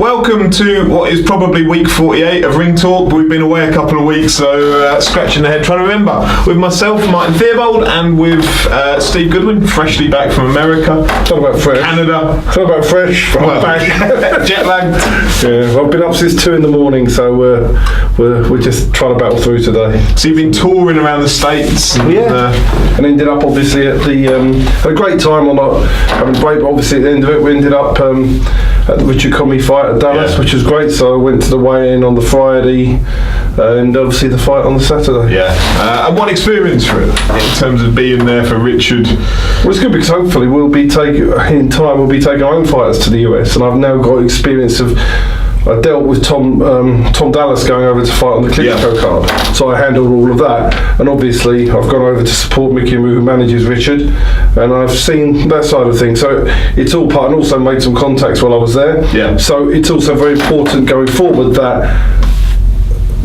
Welcome to what is probably week 48 of Ring Talk. We've been away a couple of weeks, so scratching the head trying to remember. With myself, Martin Theobald, and with Steve Goodwin, freshly back from America. Talk about fresh. Canada. Talk about fresh. Well, back. Jet lagged. Yeah, well, I've been up since 2 a.m, so we're just trying to battle through today. So you've been touring around the States. And, and ended up obviously at the had a great time on having a break. Obviously at the end of it, we ended up at the Richard Commey fight at Dallas, which was great. So I went to the weigh-in on the Friday, and obviously the fight on the Saturday. Yeah, and what experience for it in terms of being there for Richard? Well, it's good because hopefully we'll be taking our own fighters to the US, and I've now got experience of. I dealt with Tom Dallas going over to fight on the Klitschko card, so I handled all of that, and obviously I've gone over to support Mickey, who manages Richard, and I've seen that side of things. So it's all part, and also made some contacts while I was there. Yeah. So it's also very important going forward that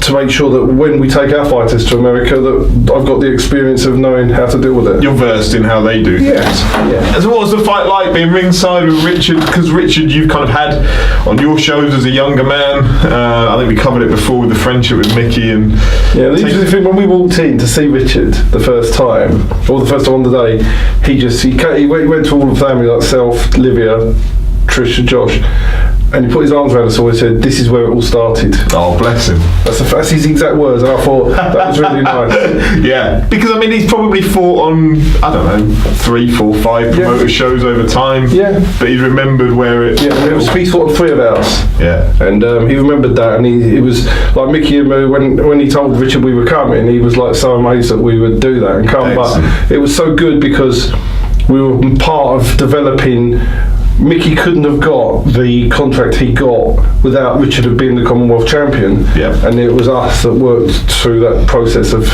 to make sure that when we take our fighters to America, that I've got the experience of knowing how to deal with it. You're versed in how they do things. Yeah. And so what was the fight like being ringside with Richard? Because Richard you've kind of had on your shows as a younger man. I think we covered it before with the friendship with Mickey. And yeah, the interesting thing, when we walked in to see Richard the first time, or the first time on the day, he went to all the family, like self, Livia, Trish and Josh, and he put his arms around us all and said, "This is where it all started." Oh, bless him. That's his exact words, and I thought that was really nice. Yeah, because I mean he's probably fought on, I don't know, 3, 4, 5 promoter shows over time. Yeah. But he remembered where it... Yeah, he fought on 3 of ours. Yeah. And he remembered that, and he was like Mickey, when he told Richard we were coming, he was like so amazed that we would do that and come. Excellent. But it was so good because we were part of developing. Mickey couldn't have got the contract he got without Richard have been the Commonwealth champion. Yeah. And it was us that worked through that process of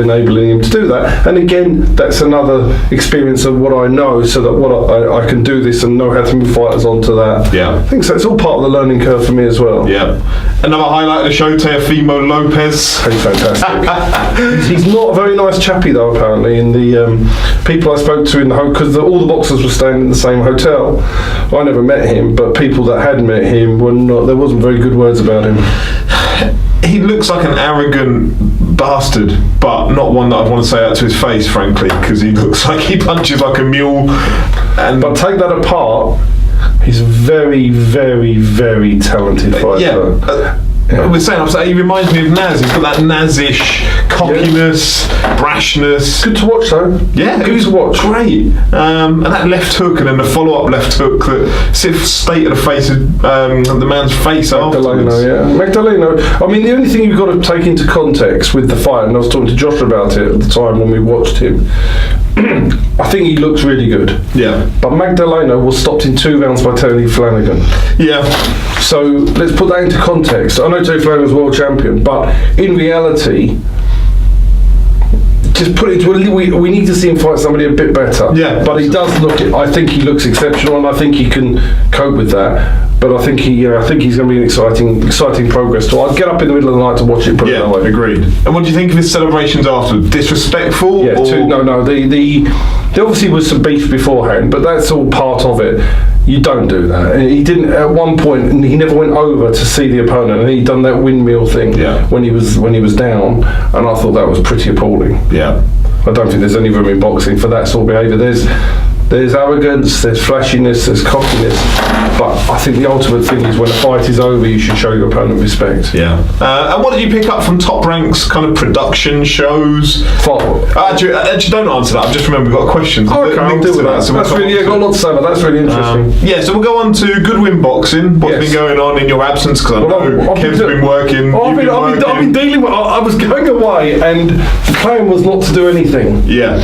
enabling him to do that. And again, that's another experience of what I know, so that I can do this and know how to move fighters onto that. Yeah. I think so. It's all part of the learning curve for me as well. Yeah. Another highlight of the show, Teofilo Lopez. He's fantastic. He's not a very nice chappy though, apparently. In the people I spoke to in the because all the boxers were staying in the same hotel. I never met him, but people that had met him were not. There wasn't very good words about him. He looks like an arrogant bastard, but not one that I'd want to say out to his face, frankly, because he looks like he punches like a mule. But take that apart, he's a very, very, very talented fighter. We're saying, he reminds me of Naz. He's got that Nazish cockiness, brashness. Good to watch though. Yeah, good to watch. Great. And that left hook, and then the follow-up left hook that stayed at the face of the man's face afterwards. Magdaleno. I mean, the only thing you've got to take into context with the fight, and I was talking to Josh about it at the time when we watched him. I think he looks really good. Yeah. But Magdaleno was stopped in 2 rounds by Tony Flanagan. Yeah. So let's put that into context. I know Tony Flanagan's world champion, but in reality, just put it to we need to see him fight somebody a bit better. Yeah. But he does look. I think he looks exceptional, and I think he can cope with that. But I think he's going to be an exciting progress. So I'd get up in the middle of the night to watch it. Put it that way. Agreed. And what do you think of his celebrations after? Disrespectful? Yeah. No. There obviously was some beef beforehand, but that's all part of it. You don't do that. He didn't at one point. He never went over to see the opponent, and he'd done that windmill thing when he was down, and I thought that was pretty appalling. Yeah. I don't think there's any room in boxing for that sort of behaviour. There's arrogance, there's flashiness, there's cockiness, but I think the ultimate thing is when a fight is over, you should show your opponent respect. Yeah. And what did you pick up from Top Rank's kind of production shows? Actually, don't answer that. I've just remembered we've got questions. Okay, I'll deal with that. So that's really, got a lot to say, but that's really interesting. So we'll go on to Goodwin Boxing. What's been going on in your absence? Because I know Kev's been working. I've been dealing with. I was going away, and the plan was not to do anything. Yeah.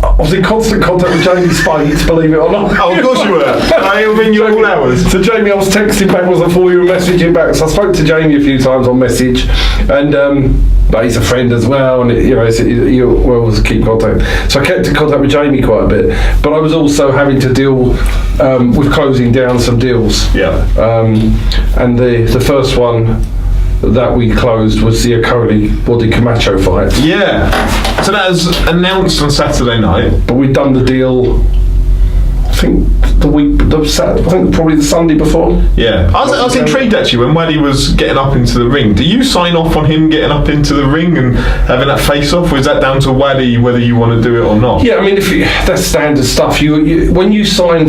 I was in constant contact with Jamie Speight, believe it or not. Oh, of course you were. He'll ring you all hours. So Jamie, I was texting backwards and forwards, you were messaging back. So I spoke to Jamie a few times on message, and but he's a friend as well, and you always keep contact. So I kept in contact with Jamie quite a bit, but I was also having to deal with closing down some deals. Yeah. And the first one that we closed was the Okolie Wadi Camacho fight. Yeah. So that was announced on Saturday night. But we'd done the deal think probably the Sunday before. Yeah, I was intrigued actually when Wadi was getting up into the ring. Do you sign off on him getting up into the ring and having that face-off, or is that down to Wadi whether you want to do it or not? Yeah, I mean, that's standard stuff. When you sign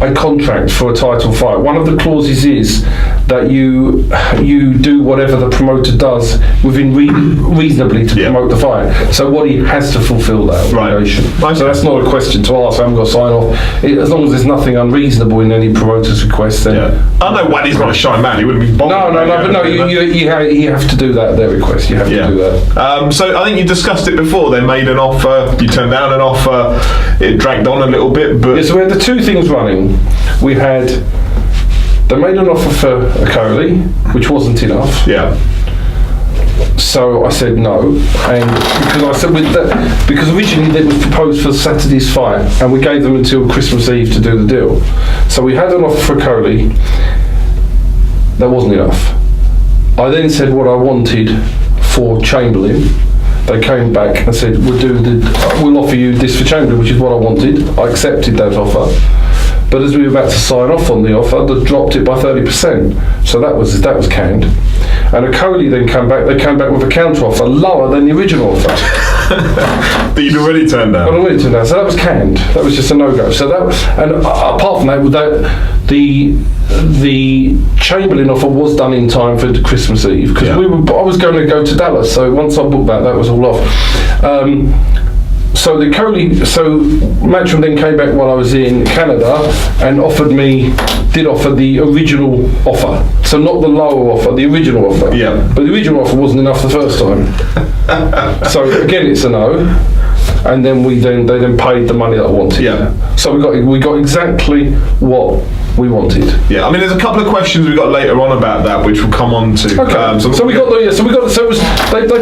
a contract for a title fight, one of the clauses is that you do whatever the promoter does within reasonably to promote the fight. So Wadi has to fulfil that obligation. Right. So that's not a question to ask. I haven't got to sign off. As long as there's nothing unreasonable in any promoter's request, then... I know Wadi's not a shy man. He wouldn't be bothered. No, you have to do that, their request. You have to do that. So I think you discussed it before. They made an offer. You turned down an offer. It dragged on a little bit, but... Yeah, so we had the two things running. They made an offer for Okolie, which wasn't enough. Yeah. So I said no, and because originally it was proposed for Saturday's fight, and we gave them until Christmas Eve to do the deal. So we had an offer for Okolie. That wasn't enough. I then said what I wanted for Chamberlain. They came back and said, we'll offer you this for Chamberlain, which is what I wanted. I accepted that offer. But as we were about to sign off on the offer, they dropped it by 30%. So that was canned. And Okolie then came back with a counter offer lower than the original offer. That you'd already turned down. So that was canned. That was just a no-go. So apart from that, the Chamberlain offer was done in time for Christmas Eve, because I was going to go to Dallas. So once I booked that was all off. So Matchroom then came back while I was in Canada and offer the original offer. So not the lower offer, the original offer. Yeah. But the original offer wasn't enough the first time. So again, it's a no. And then they then paid the money that I wanted. Yeah. So we got exactly what we wanted. Yeah, I mean, there's a couple of questions we got later on about that, which we'll come on to. Okay. So they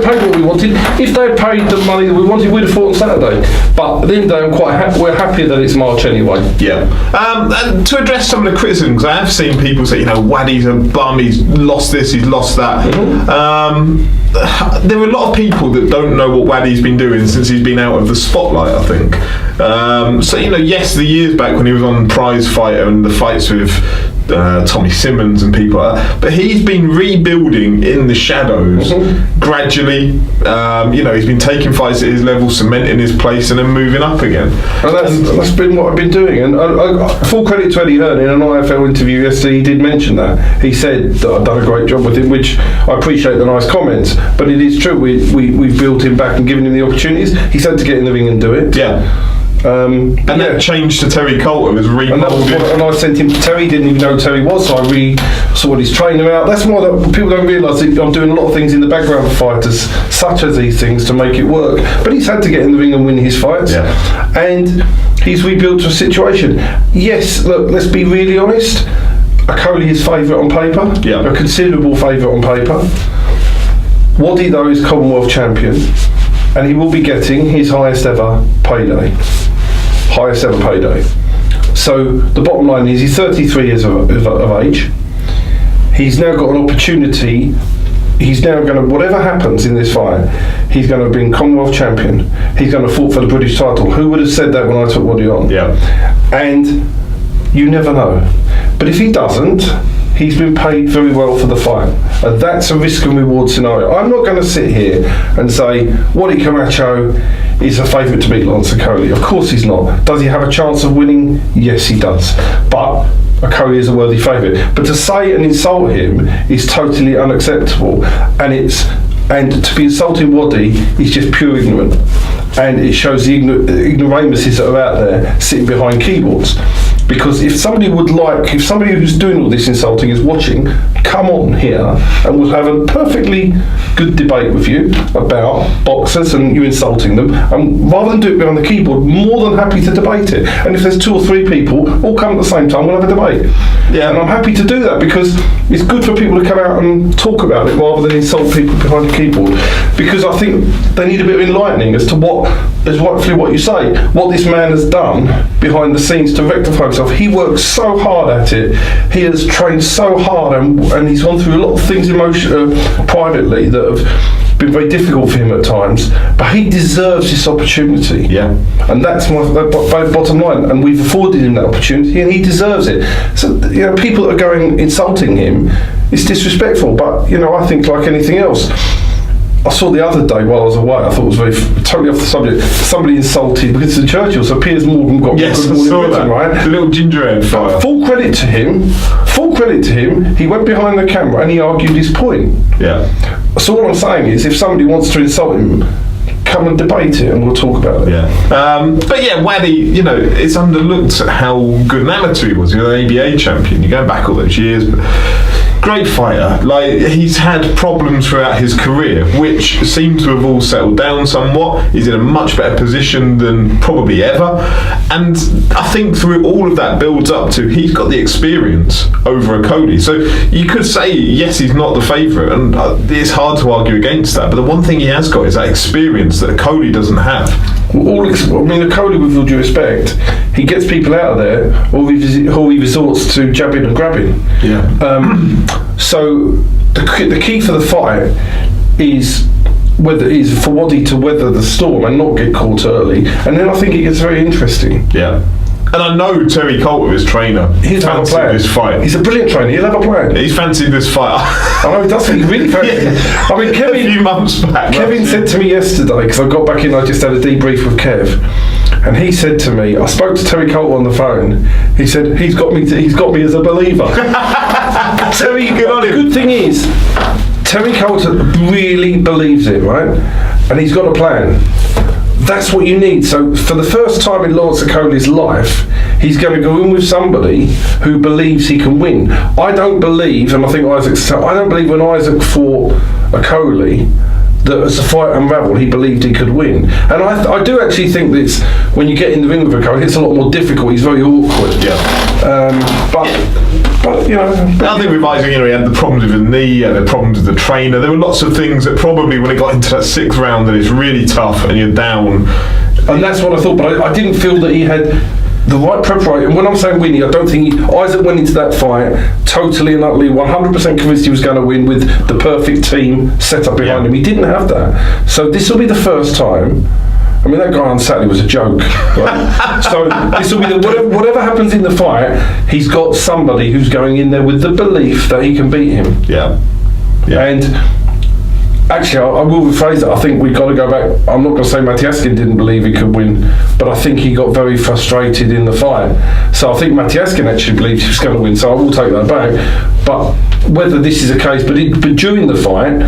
paid what we wanted. If they had paid the money that we wanted, we'd have fought on Saturday. But at the end of the day, I'm quite happy. We're happy that it's March anyway. Yeah. And to address some of the criticisms, I have seen people say, Wadi's a bum. He's lost this. He's lost that. Mm-hmm. There are a lot of people that don't know what Wadi's been doing since he's been out of the spotlight, I think. Yes, the years back when he was on Prize Fighter and the fights with Tommy Simmons and people like that, but he's been rebuilding in the shadows gradually. He's been taking fights at his level, cementing his place, and then moving up again. And that's been what I've been doing. And full credit to Eddie Hearn. In an IFL interview yesterday, he did mention that. He said that I've done a great job with him, which I appreciate the nice comments. But it is true. We've built him back and given him the opportunities. He's had to get in the ring and do it. Yeah. That change to Terry Coulter was remoulded. And I sent him to Terry, didn't even know who Terry was, so I sorted his training out. That's why people don't realise that I'm doing a lot of things in the background for fighters, such as these things, to make it work. But he's had to get in the ring and win his fights. Yeah. And he's rebuilt a situation. Yes, look, let's be really honest. Okolie is favourite on paper. Yeah. A considerable favourite on paper. Wadi, though, is Commonwealth champion. And he will be getting his highest ever payday. So the bottom line is he's 33 years of age. He's now got an opportunity. He's now going to, whatever happens in this fight, he's going to be Commonwealth champion. He's going to fight for the British title. Who would have said that when I took Wadi on? Yeah. And you never know. But if he doesn't, he's been paid very well for the fight. And that's a risk and reward scenario. I'm not going to sit here and say, Wadi Camacho is a favourite to beat Linus Udofia. Of course he's not. Does he have a chance of winning? Yes, he does. But Okolie is a worthy favourite. But to say and insult him is totally unacceptable. And to be insulting Wadi is just pure ignorance. And it shows the ignoramuses that are out there sitting behind keyboards. Because if somebody who's doing all this insulting is watching, come on here and we'll have a perfectly good debate with you about boxers and you insulting them. And rather than do it behind the keyboard, more than happy to debate it. And if there's 2 or 3 people all come at the same time, we'll have a debate. Yeah. And I'm happy to do that because it's good for people to come out and talk about it rather than insult people behind the keyboard. Because I think they need a bit of enlightening as to what is rightfully what you say. What this man has done behind the scenes to rectify himself, he works so hard at it. He has trained so hard, and he's gone through a lot of things privately that have been very difficult for him at times. But he deserves this opportunity. Yeah. And that's my bottom line. And we've afforded him that opportunity, and he deserves it. So people that are going insulting him, it's disrespectful. But I think like anything else. I saw the other day while I was away, I thought it was totally off the subject, somebody insulted, because it's the Churchill, so Piers Morgan got yes, Good Morning Britain, right? The little gingerhead fire. Full credit to him, he went behind the camera and he argued his point. Yeah. So all I'm saying is, if somebody wants to insult him, come and debate it and we'll talk about it. Yeah. But yeah, Wadi, it's underlooked how good an amateur he was. He was an ABA champion. You're going back all those years, but great fighter. Like, he's had problems throughout his career, which seem to have all settled down somewhat. He's in a much better position than probably ever. And I think through all of that builds up to, he's got the experience over Okolie. So you could say, yes, he's not the favourite, and it's hard to argue against that. But the one thing he has got is that experience that Okolie doesn't have. Okolie, with all due respect, he gets people out of there, or he resorts to jabbing and grabbing. Yeah. So the key for the fight is for Wadi to weather the storm and not get caught early, and then I think it gets very interesting. Yeah. And I know Terry Coulter, his trainer, he's fancied this fight. He's a brilliant trainer. He'll have a plan. He's fancied this fight. I know he does. He really fancies it. I mean, Kevin. A few months back. Kevin said to me yesterday, because I got back in, I just had a debrief with Kev, and he said to me, I spoke to Terry Coulter on the phone. He said he's got me as a believer. Terry, good on him. The good thing is, Terry Coulter really believes it, right? And he's got a plan. That's what you need. So for the first time in Lawrence Okolie's life, he's going to go in with somebody who believes he can win. I don't believe, and I think I don't believe when Isaac fought Okolie, that as the fight unravelled, he believed he could win. And I do actually think that when you get in the ring with Okolie, it's a lot more difficult. He's very awkward. Yeah. But I think with Isaac, he had the problems with the knee, the problems with the trainer. There were lots of things that probably, when it got into that sixth round, that it's really tough and you're down. And that's what I thought, but I didn't feel that he had the right preparation. And when I'm saying winning, I don't think Isaac went into that fight totally and utterly 100% convinced he was going to win with the perfect team set up behind him. He didn't have that. So this will be the first time. I mean, that guy on Saturday was a joke. Right? So this will be whatever happens in the fight, he's got somebody who's going in there with the belief that he can beat him. Yeah. And actually, I will rephrase it. I think we've got to go back. I'm not going to say Matiaskin didn't believe he could win, but I think he got very frustrated in the fight. So I think Matiaskin actually believed he was going to win, so I will take that back. But whether this is a case, but during the fight,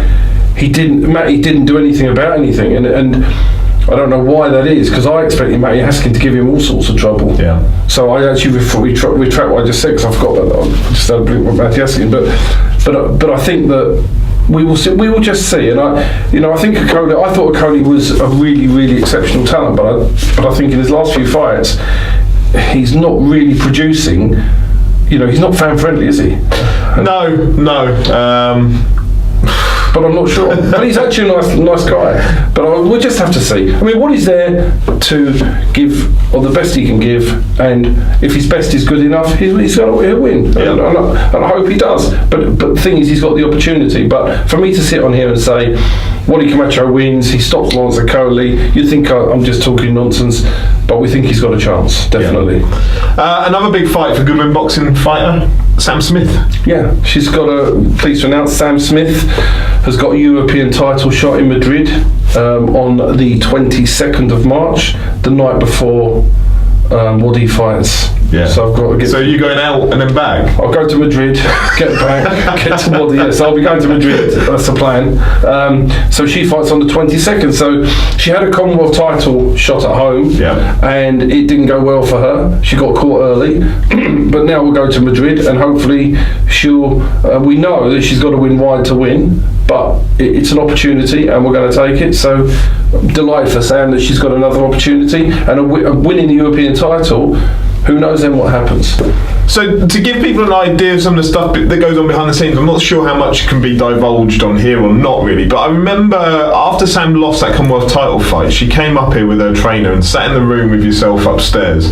he didn't do anything about anything, and I don't know why that is, because I expected Matty Haskin to give him all sorts of trouble. Yeah. So I actually retract what I just said, because I forgot about that. I just had a blink with Matty Haskin, but I think that we will see. We will just see. And I think Okolie. I thought Okolie was a really, really exceptional talent, but I think in his last few fights, he's not really producing. He's not fan friendly, is he? No. But I'm not sure. But he's actually a nice guy. But we'll just have to see. I mean, what is there to give, or the best he can give, and if his best is good enough, he'll win. Yeah. And I hope he does. But the thing is, he's got the opportunity. But for me to sit on here and say, Wadi Camacho wins, he stops Lawrence Okolie, you'd think I'm just talking nonsense, but we think he's got a chance, definitely. Yeah. Another big fight for Goodwin Boxing fighter, Sam Smith. Yeah, she's got pleased to announce, Sam Smith has got a European title shot in Madrid on the 22nd of March, the night before Wadi fights. Yeah. So I've got to get. So you're going out and then back? I'll go to Madrid, get back, get to Wadi. Yeah, so I'll be going to Madrid. That's the plan. So she fights on the 22nd. So she had a Commonwealth title shot at home, and it didn't go well for her. She got caught early, but now we'll go to Madrid, and hopefully she'll. We know that she's got to win wide to win, but it's an opportunity, and we're going to take it. So I'm delighted for Sam that she's got another opportunity, and winning the European title Who knows then what happens? So to give people an idea of some of the stuff that goes on behind the scenes, I'm not sure how much can be divulged on here or not really, but I remember after Sam lost that Commonwealth title fight, she came up here with her trainer and sat in the room with yourself upstairs,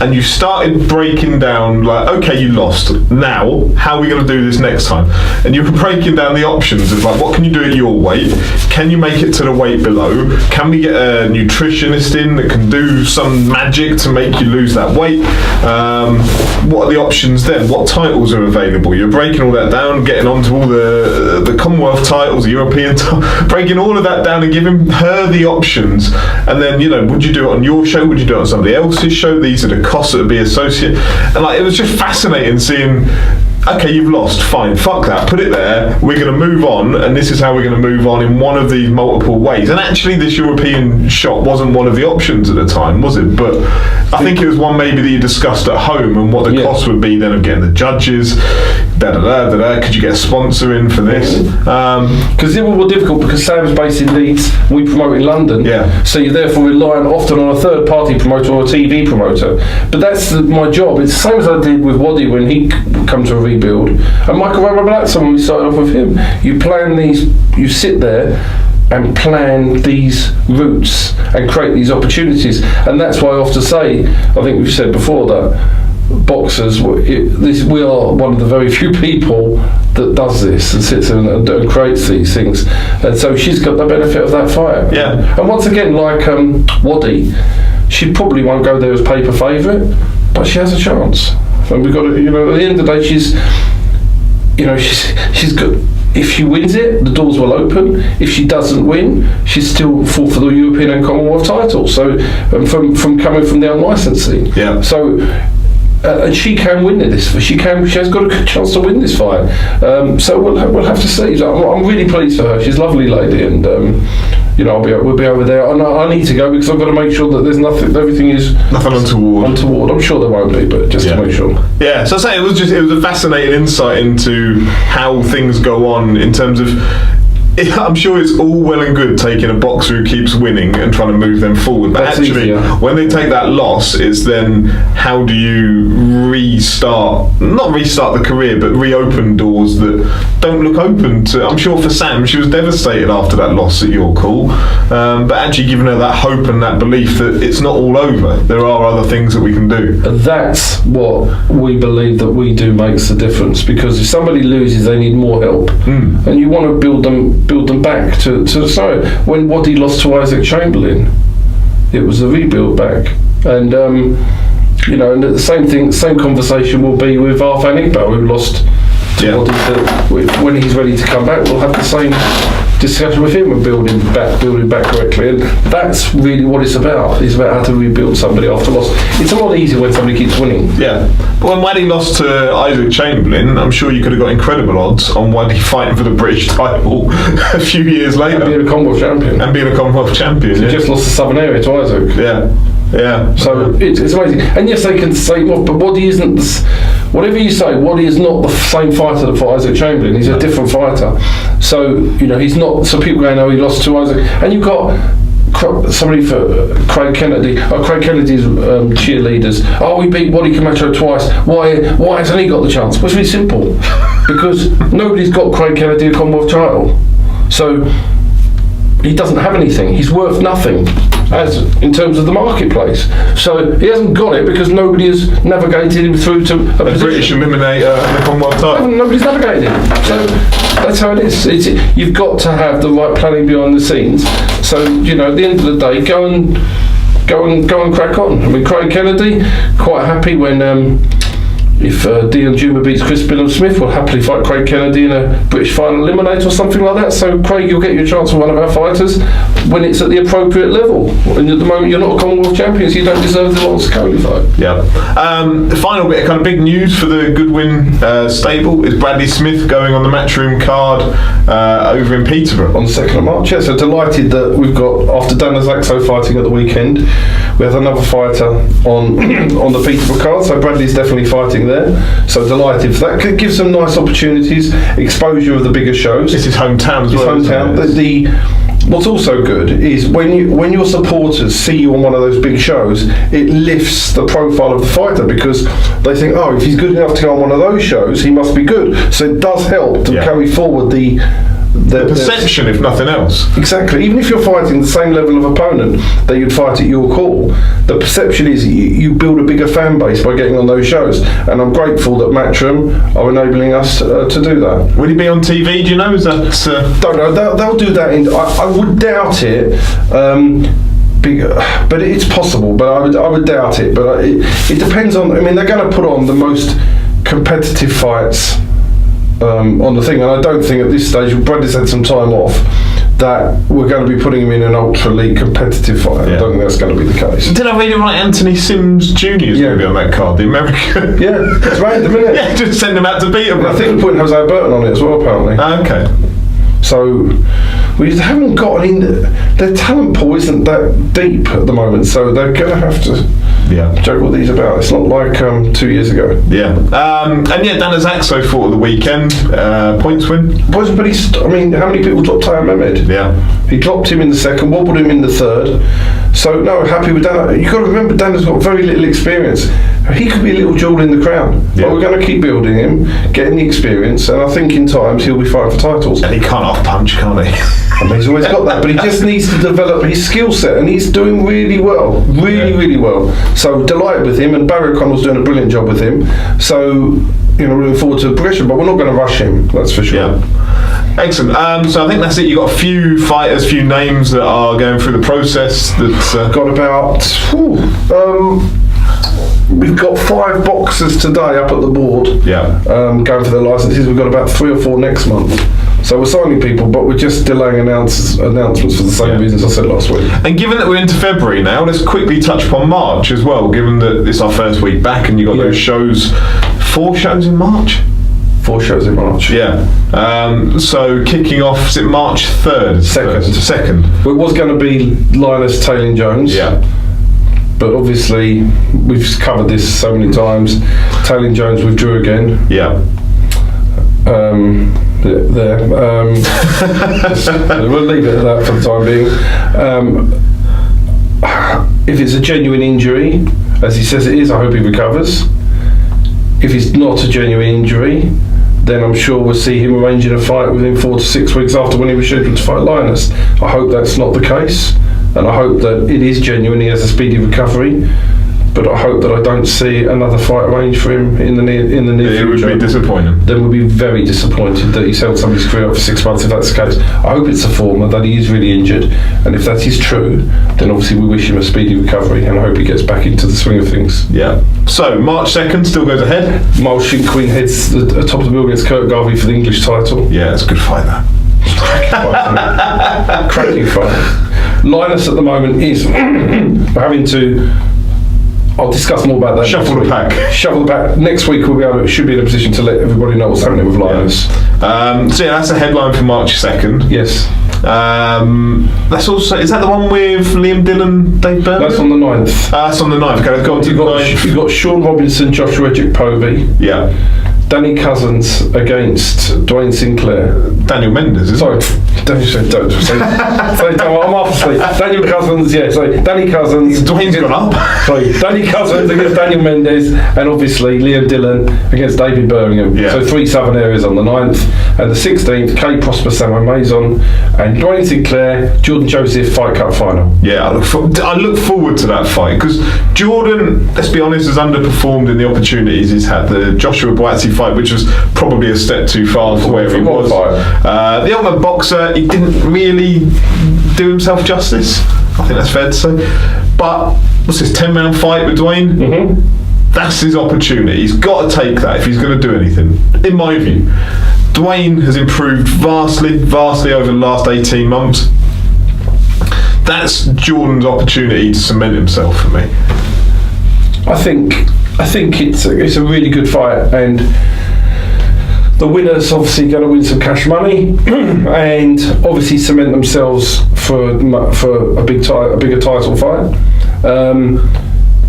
and you started breaking down like, okay, you lost, now how are we going to do this next time? And you were breaking down the options of like, what can you do at your weight? Can you make it to the weight below? Can we get a nutritionist in that can do some magic to make you lose that weight? What are the options then? What titles are available? You're breaking all that down, getting onto all the Commonwealth titles, the European breaking all of that down and giving her the options. And then, you know, would you do it on your show? Would you do it on somebody else's show? These are the costs that would be associated. And like, it was just fascinating seeing, okay, you've lost, fine, fuck that, put it there, we're going to move on, and this is how we're going to move on in one of these multiple ways. And actually this European shot wasn't one of the options at the time, was it? But I think it was one maybe that you discussed at home, and what the cost would be then of getting the judges, could you get a sponsor in for this? Because it was more difficult because Sam's based in Leeds, we promote in London, so you're therefore relying often on a third party promoter or a TV promoter. But that's my job. It's the same as I did with Wadi when he come to a rebuild, and Michael Rabablatson when we started off with him. You plan these, you sit there and plan these routes and create these opportunities, and that's why I often say, I think we've said before that boxers, we are one of the very few people that does this and sits and creates these things, and so she's got the benefit of that fight. And once again, like Wadi, she probably won't go there as paper favourite, but she has a chance. And we've got to, you know, at the end of the day, she's got. If she wins it, the doors will open. If she doesn't win, she's still fought for the European and Commonwealth title. So, from coming from the unlicensing. So, and she can win this. She has got a good chance to win this fight. So we'll have to see. I'm really pleased for her. She's a lovely lady, and you know, we'll be over there. I need to go because I've got to make sure that there's nothing. Everything is nothing untoward. I'm sure there won't be, but just to make sure. So I say it was a fascinating insight into how things go on in terms of. I'm sure it's all well and good taking a boxer who keeps winning and trying to move them forward, but that's actually easier. When they take that loss, it's then how do you not restart the career, but reopen doors that don't look open to. I'm sure for Sam, she was devastated after that loss at your call, but actually giving her that hope and that belief that it's not all over. There are other things that we can do. And that's what we believe that we do makes the difference, because if somebody loses, they need more help, and you want to build them back to sorry. When Wadi lost to Isaac Chamberlain, it was a rebuild back, and you know, and the same conversation will be with Arfan Iqbal, who lost to Wadi. When he's ready to come back, we'll have the same discussion with him and building back correctly, and that's really what it's about. It's about how to rebuild somebody after loss. It's a lot easier when somebody keeps winning. But when Wadi lost to Isaac Chamberlain, I'm sure you could have got incredible odds on Wadi fighting for the British title a few years later. And being a Commonwealth champion. He just lost the Southern Area to Isaac. So it's amazing. And yes, they can say, well, but Wadi isn't. Whatever you say, Wadi is not the same fighter that fought Isaac Chamberlain. He's a different fighter. So, you know, he's not. So people go, no, he lost to Isaac. And you've got somebody for Craig Kennedy. Craig Kennedy's cheerleaders. Oh, he beat Wadi Camacho twice. Why hasn't he got the chance? Well, it's really simple. Because nobody's got Craig Kennedy a Commonwealth title. So he doesn't have anything. He's worth nothing as in terms of the marketplace. So he hasn't got it because nobody has navigated him through to a British eliminator and the Commonwealth title. Nobody's navigated him. So that's how it is. You've got to have the right planning behind the scenes. So, you know, at the end of the day, go and crack on. I mean, Craig Kennedy, quite happy when if Dillon Juma beats Chris Billam-Smith, we'll happily fight Craig Kennedy in a British final eliminator or something like that. So Craig, you'll get your chance with one of our fighters when it's at the appropriate level. And at the moment you're not a Commonwealth champion, so you don't deserve the Lawrence Okolie fight. The final bit of kind of big news for the Goodwin stable is Bradley Smith going on the Matchroom card over in Peterborough. On the 2nd of March, so delighted that we've got, after Dana Zaxo fighting at the weekend, we have another fighter on the Peterborough card, so Bradley's definitely fighting there. So delighted for that. Could give some nice opportunities, exposure of the bigger shows. It's his hometown as well. His hometown. What's also good is when your supporters see you on one of those big shows, it lifts the profile of the fighter, because they think, oh, if he's good enough to go on one of those shows, he must be good. So it does help to carry forward the perception, if nothing else. Exactly. Even if you're fighting the same level of opponent that you'd fight at your call, the perception is you build a bigger fan base by getting on those shows. And I'm grateful that Matchroom are enabling us to do that. Will he be on TV? Do you know? Is that? Don't know. They'll do that. I would doubt it. But it's possible. But I would doubt it. But it depends on. I mean, they're going to put on the most competitive fights on the thing, and I don't think at this stage, Bradley's had some time off, that we're going to be putting him in an ultra elite competitive fight. I don't think that's going to be the case. Did I read it right? Anthony Sims Jr. is going to be on that card, the American. Yeah, it's random, isn't it? Yeah, just send him out to beat him. I think we're putting Jose Burton on it as well, apparently. Okay. So we haven't got any. Their talent pool isn't that deep at the moment, so they're going to have to juggle these about. It's not like 2 years ago. Yeah. And Dan Zaxo fought at the weekend. Points win. But I mean, how many people dropped Tayyip Mehmed? Yeah. He dropped him in the second, wobbled him in the third. So no, happy with Dan. You've got to remember, Dan has got very little experience. He could be a little jewel in the crown. But we're going to keep building him, getting the experience, and I think in times he'll be fighting for titles. And he can't off punch, can't he? I mean, he's always got that, but he just needs to develop his skill set, and he's doing really well, really well. So delighted with him, and Barry O'Connell's doing a brilliant job with him. So looking forward to the progression, but we're not going to rush him, that's for sure. Yeah. Excellent. So I think that's it. You've got a few fighters, few names that are going through the process. That's got about. We've got 5 boxers today up at the board. Yeah. Going for their licences. We've got about 3 or 4 next month. So we're signing people, but we're just delaying announcements for the same reasons I said last week. And given that we're into February now, let's quickly touch upon March as well, given that it's our first week back and you've got those shows, 4 shows in March? 4 shows in March. Yeah. So kicking off, is it March 3rd? Second. Well, it was going to be Linus Taylor Jones. Yeah. But obviously, we've covered this so many times. Taylor Jones withdrew again. Yeah. There. We'll leave it at that for the time being. If it's a genuine injury, as he says it is, I hope he recovers. If it's not a genuine injury, then I'm sure we'll see him arranging a fight within 4 to 6 weeks after when he was scheduled to fight Linus. I hope that's not the case, and I hope that it is genuine, he has a speedy recovery. But I hope that I don't see another fight arranged for him in the near future. It would be disappointing. Then we'll be very disappointed that he's held somebody's career up for 6 months, if that's the case. I hope it's a former, that he is really injured, and if that is true, then obviously we wish him a speedy recovery, and I hope he gets back into the swing of things. Yeah. So March 2nd still goes ahead. Miles Shinkwin heads atop the bill against Kirk Garvey for the English title. Yeah, it's a good fight, that. Cracking fight. Linus at the moment is having to. I'll discuss more about that. Shuffle the pack. Next week should be in a position to let everybody know what's happening with Linus. So that's a headline for March 2nd. Yes. That's also, is that the one with Liam Dillon, Dave Birmingham? That's on the 9th. That's on the 9th. Okay, let's go on to the 9th. You've got Sean Robinson, Joshua Ejik-Povey. Yeah. Danny Couzens against Duane Sinclair. Daniel Mendes, isn't it? Sorry, don't say I'm half asleep. Daniel Couzens, Danny Couzens. Duane's gone up. Sorry, Danny Couzens against Daniel Mendes, and obviously Liam Dillon against David Birmingham. Yeah. So 3 southern areas on the 9th. And the 16th, Kay Prospere, Samuel Mason, and Duane Sinclair, Jordan Joseph Fight Cup final. Yeah, I look forward to that fight, because Jordan, let's be honest, has underperformed in the opportunities he's had. The Joshua Boazzi fight, which was probably a step too far for where he was. The Ultimate Boxer, he didn't really do himself justice. I think that's fair to say. But what's this 10-round fight with Duane? Mm-hmm. That's his opportunity. He's got to take that if he's going to do anything, in my view. Duane has improved vastly over the last 18 months. That's Jordan's opportunity to cement himself for me. I think it's a really good fight, and the winner's obviously going to win some cash money and obviously cement themselves for a bigger title fight.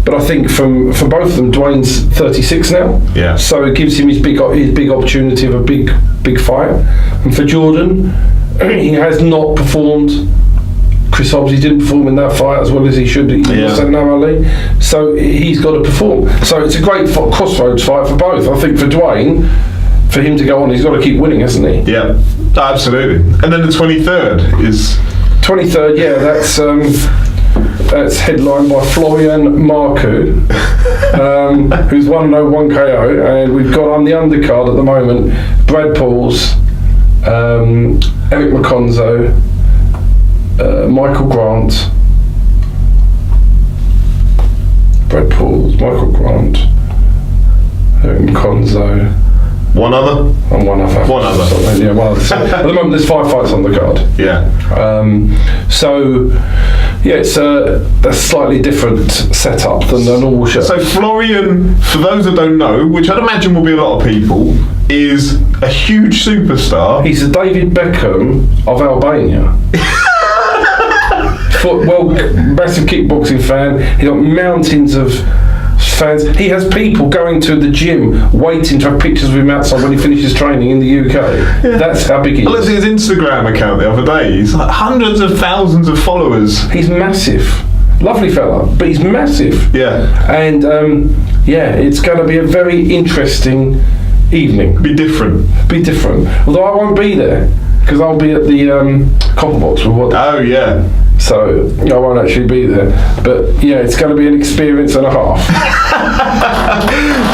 But I think for both of them, Duane's 36 now. Yeah. So it gives him his big opportunity of a big fight. And for Jordan, he has not performed Chris Hobbs, he didn't perform in that fight as well as he should. He lost that narrowly, so he's got to perform. So it's a great crossroads fight for both. I think for Duane, for him to go on, he's got to keep winning, hasn't he? Yeah, absolutely. And then the 23rd is 23rd. Yeah, that's headlined by Florian Marku, who's 1-0, 1 KO, and we've got on the undercard at the moment Brad Pauls, Eric McConzo, Michael Grant, Brad Pauls, Michael Grant, Eric McConzo. One other? And one other. One other. Yeah, one other. So, at the moment, there's 5 fights on the card. Yeah. It's a slightly different setup than the normal show. So Florian, for those that don't know, which I'd imagine will be a lot of people, is a huge superstar. He's the David Beckham of Albania. Massive kickboxing fan. He's got mountains of fans. He has people going to the gym waiting to have pictures of him outside when he finishes training in the UK. Yeah. That's how big he is. I looked at his Instagram account the other day. He's like hundreds of thousands of followers. He's massive. Lovely fella, but he's massive. Yeah. And it's going to be a very interesting evening. Be different. Although I won't be there because I'll be at the Copper Box with Wadi. Oh yeah. So I won't actually be there, but yeah, it's going to be an experience and a half.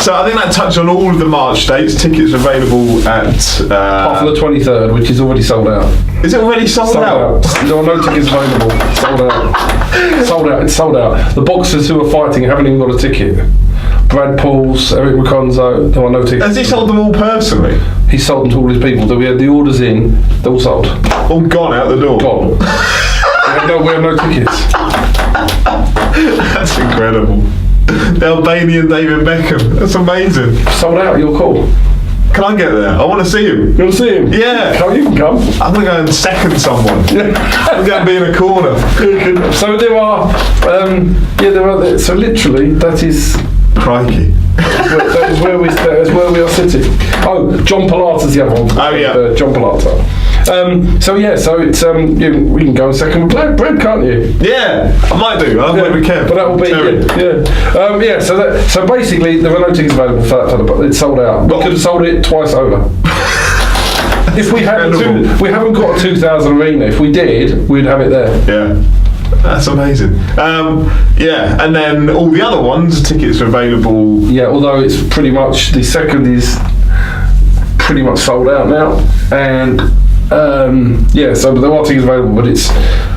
So I think that touched on all of the March dates. Tickets available at apart from the 23rd, which is already sold out. Is it already sold out? There are no tickets available. It's sold out. The boxers who are fighting haven't even got a ticket. Brad Pauls, Eric McConzo, there are no tickets. Has he sold them all personally? He sold them to all his people. We had the orders in, they're all sold. All gone out the door? Gone. we have no tickets. That's incredible. The Albanian David Beckham. That's amazing. Sold out, you're cool. Can I get there? I want to see him. You want to see him? Yeah. You can come. I'm going to go and second someone. I'm going to be in a corner. So there are, so literally that is... Crikey. That is where we are sitting. Oh, John Palata's the other one. Oh yeah. John Palata. So it's we can go and second bread, can't you? Yeah, I might do. I won't be careful. But that will be So basically, there are no tickets available for that. But it's sold out. We could have sold it twice over. If we haven't got a 2,000 arena. If we did, we'd have it there. Yeah. That's amazing. And then all the other ones, tickets are available. Yeah, although it's pretty much the second is pretty much sold out now, and so there are tickets available, but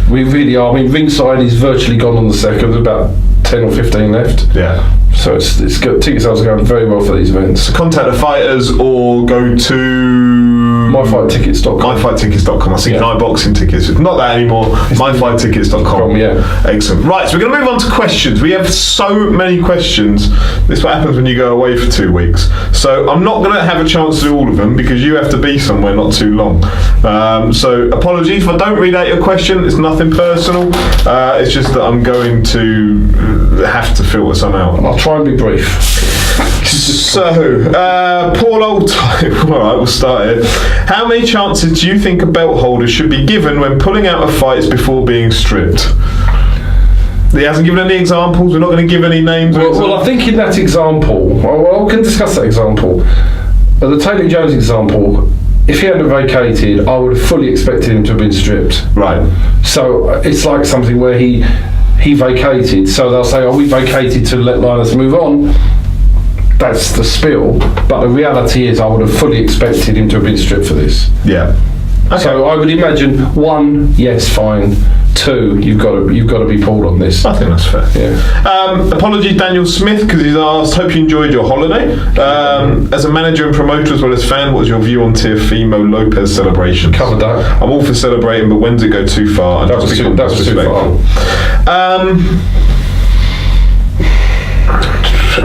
we really are. I mean, ringside is virtually gone on the second. There's about 10 or 15 left. Yeah. So it's good. Ticket sales are going very well for these events. So contact the fighters or go to myfighttickets.com. myfighttickets.com. I think iBoxing tickets. It's not that anymore. myfighttickets.com. Yeah. Excellent. Right, so we're going to move on to questions. We have so many questions. This is what happens when you go away for 2 weeks. So I'm not going to have a chance to do all of them because you have to be somewhere not too long. So apologies if I don't read out your question. It's nothing personal. It's just that I'm going to have to filter some out. I'll try and be brief. So, Paul Oldtime. All right, we'll start here. How many chances do you think a belt holder should be given when pulling out of fights before being stripped? He hasn't given any examples. We're not going to give any names. Well, I think in that example, we can discuss that example. The Taylor Jones example, if he hadn't vacated, I would have fully expected him to have been stripped. Right. So it's like something where he vacated. So they'll say, we vacated to let Linus move on. That's the spiel, but the reality is I would have fully expected him to have been stripped for this. Yeah. Okay. So I would imagine 1, yes, fine. 2, you've got to be pulled on this. I think that's fair. Yeah. Apologies, Daniel Smith, because he's asked, hope you enjoyed your holiday. As a manager and promoter as well as fan, what was your view on Teofilo Lopez celebrations? Covered that. I'm all for celebrating, but when does it go too far? And that was too far.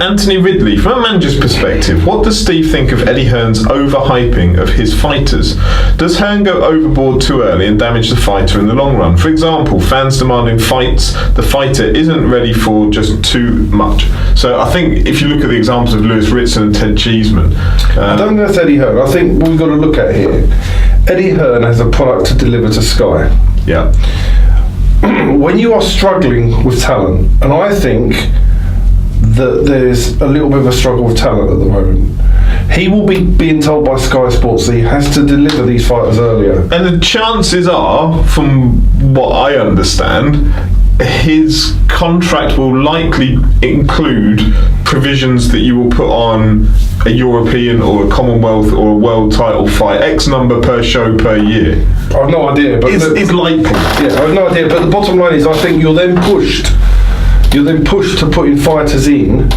Anthony Ridley, from a manager's perspective, what does Steve think of Eddie Hearn's overhyping of his fighters? Does Hearn go overboard too early and damage the fighter in the long run? For example, fans demanding fights the fighter isn't ready for just too much. So I think if you look at the examples of Lewis Ritson and Ted Cheeseman... I don't know if it's Eddie Hearn. I think we've got to look at here. Eddie Hearn has a product to deliver to Sky. Yeah. So it's got ticket sales going very well for these events. The contact the fighters or go to myfighttickets.com. Yeah. when you are struggling with talent, and I think that there's a little bit of a struggle with talent at the moment. He will be being told by Sky Sports that he has to deliver these fighters earlier. And the chances are, from what I understand, his contract will likely include provisions that you will put on a European or a Commonwealth or a world title fight, X number per show per year. I've no idea, but it's likely. Yeah, I've no idea, but the bottom line is, I think you're then pushed to putting fighters in